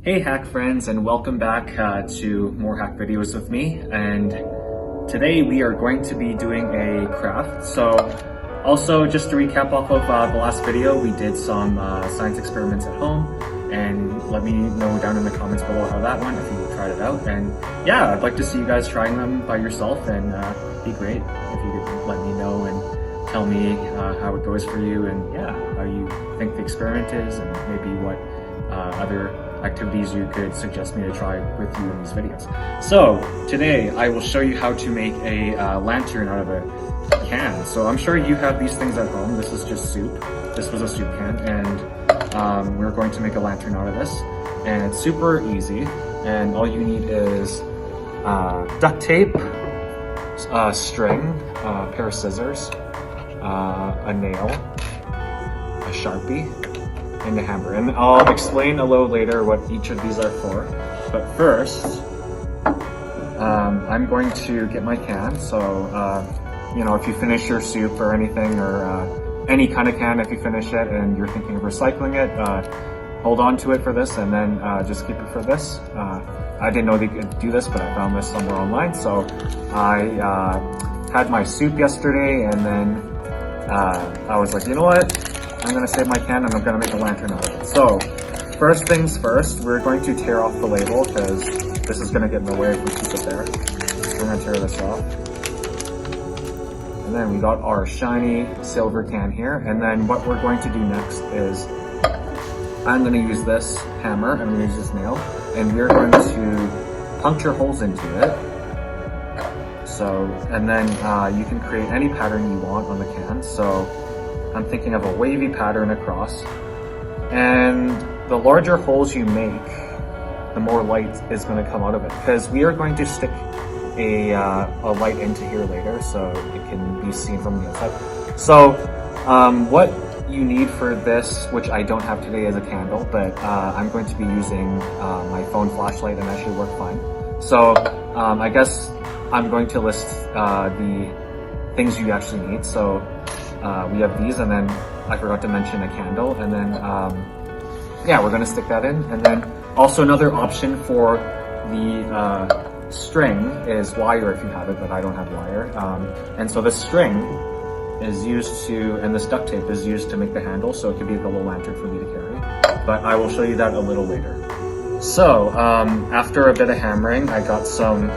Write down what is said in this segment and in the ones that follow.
Hey hack friends, and welcome back to more hack videos with me. And today we are going to be doing a craft. So also just to recap off of the last video, we did some science experiments at home, and let me know down in the comments below how that went if you tried it out. And yeah, I'd like to see you guys trying them by yourself, and be great if you could let me know and tell me how it goes for you, and yeah, how you think the experiment is, and maybe what other activities you could suggest me to try with you in these videos. So today I will show you how to make a lantern out of a can. So I'm sure you have these things at home. This is just soup. This was a soup can, and we're going to make a lantern out of this. And it's super easy, and all you need is duct tape, string, a pair of scissors, a nail, a Sharpie, and a hammer. And I'll explain a little later what each of these are for. But first, I'm going to get my can. So, you know, if you finish your soup or anything, or any kind of can, if you finish it and you're thinking of recycling it, hold on to it for this, and then just keep it for this. I didn't know they could do this, but I found this somewhere online. So I had my soup yesterday, and then I was like, you know what? I'm gonna save my can and I'm gonna make a lantern out of it. So, first things first, we're going to tear off the label because this is gonna get in the way if we keep it there. So we're gonna tear this off. And then we got our shiny silver can here. And then what we're going to do next is, I'm gonna use this hammer, I'm gonna use this nail, and we're going to puncture holes into it. So, and then you can create any pattern you want on the can. So, I'm thinking of a wavy pattern across, and the larger holes you make, the more light is going to come out of it, because we are going to stick a light into here later so it can be seen from the outside. So what you need for this, which I don't have today, is a candle, but I'm going to be using my phone flashlight, and that should work fine. So I guess I'm going to list the things you actually need. So we have these, and then I forgot to mention a candle, and then yeah, we're gonna stick that in. And then also another option for the string is wire if you have it, but I don't have wire. And so this string is used to, and this duct tape is used to make the handle, so it could be the little lantern for me to carry. But I will show you that a little later. So after a bit of hammering, I got some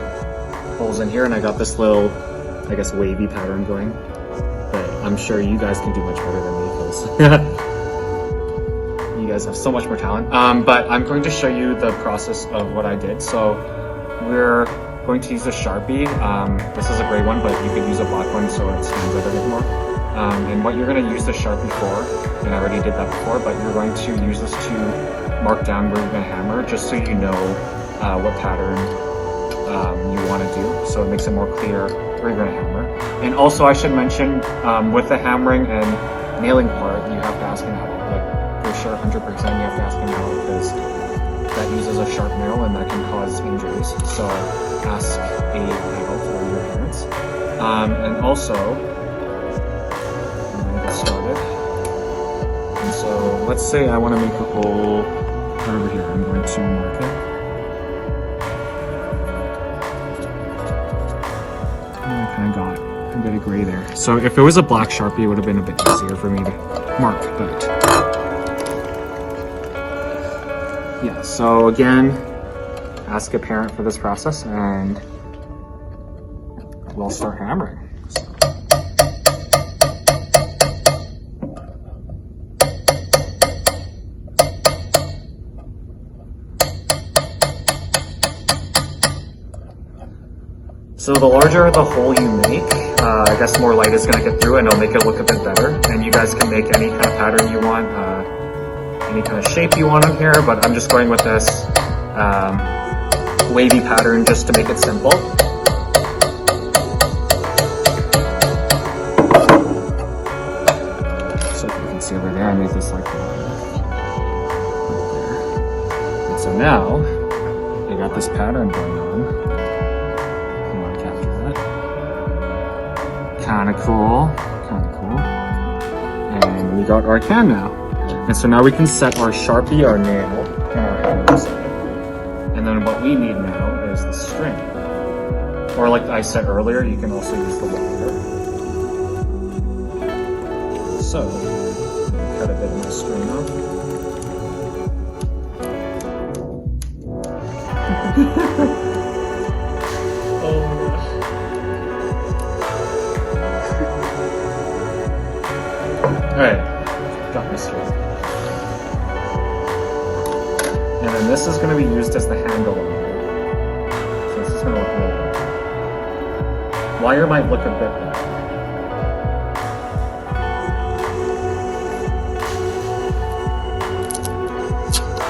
holes in here, and I got this little, I guess, wavy pattern going. But I'm sure you guys can do much better than me, because you guys have so much more talent. But I'm going to show you the process of what I did. So we're going to use a Sharpie. This is a gray one, but you could use a black one so it stands out a bit more. And what you're going to use the Sharpie for, and I already did that before, but you're going to use this to mark down where you're going to hammer, just so you know what pattern you want to do, so it makes it more clear where you're going to hammer. And also I should mention, with the hammering and nailing part, you have to ask an adult. Like, for sure, 100% you have to ask an adult, because that uses a sharp nail and that can cause injuries. So ask a adult or your parents. And also, I'm going to get started. And so let's say I want to make a hole right over here. I'm going to mark it. I got a bit of gray there. So if it was a black Sharpie, it would have been a bit easier for me to mark, but yeah, so again, ask a parent for this process, and we'll start hammering. So the larger the hole you make, I guess more light is going to get through, and it'll make it look a bit better. And you guys can make any kind of pattern you want, any kind of shape you want on here, but I'm just going with this wavy pattern just to make it simple. So you can see over there, I made this like that. Right there. And so now, I got this pattern going on. Kind of cool, and we got our can now. And so now we can set our Sharpie, our nail, and our hammers. And then what we need now is the string. Or like I said earlier, you can also use the wire. So, cut a bit of the string off. Oh gosh. Alright, got my string. And then this is going to be used as the handle on it. So this is going to look really good. Wire might look a bit better.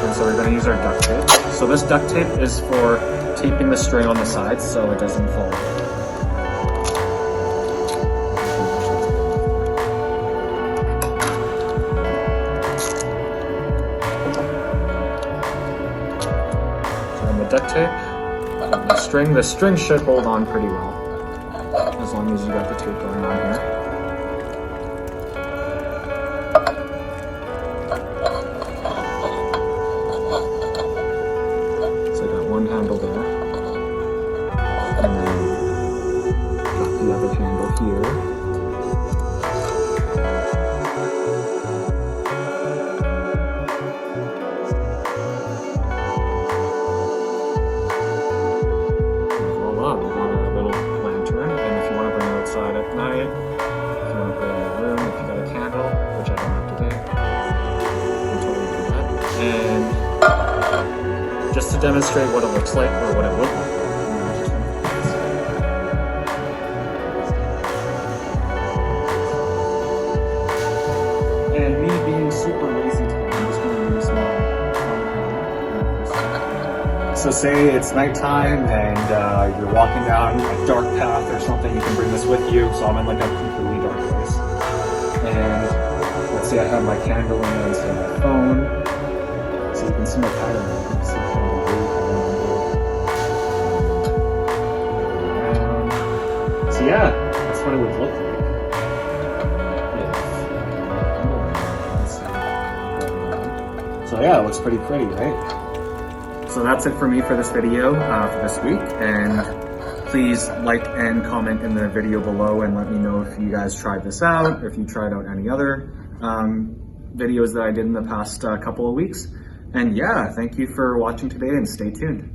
And so we're going to use our duct tape. So this duct tape is for taping the string on the sides so it doesn't fall away. Duct tape, the string should hold on pretty well, as long as you got the tape going on here. So I got one handle there, and then got the other handle here. At night, if you want to put it in your room, if you got a candle, which I don't have today, you can totally do that. And just to demonstrate what it looks like, or what it would look like. And me being super lazy today, I'm just going to use my phone. So say it's nighttime and you're walking down a dark path or something, you can bring this with you. So I'm in like a completely dark place. And let's say I have my candle in there instead of my phone. So you can see my pattern. You can see kind of the blue pattern. So yeah, that's what it would look like. So yeah, it looks pretty pretty, right? So that's it for me for this video for this week, and please like and comment in the video below and let me know if you guys tried this out, if you tried out any other videos that I did in the past couple of weeks. And yeah, thank you for watching today and stay tuned.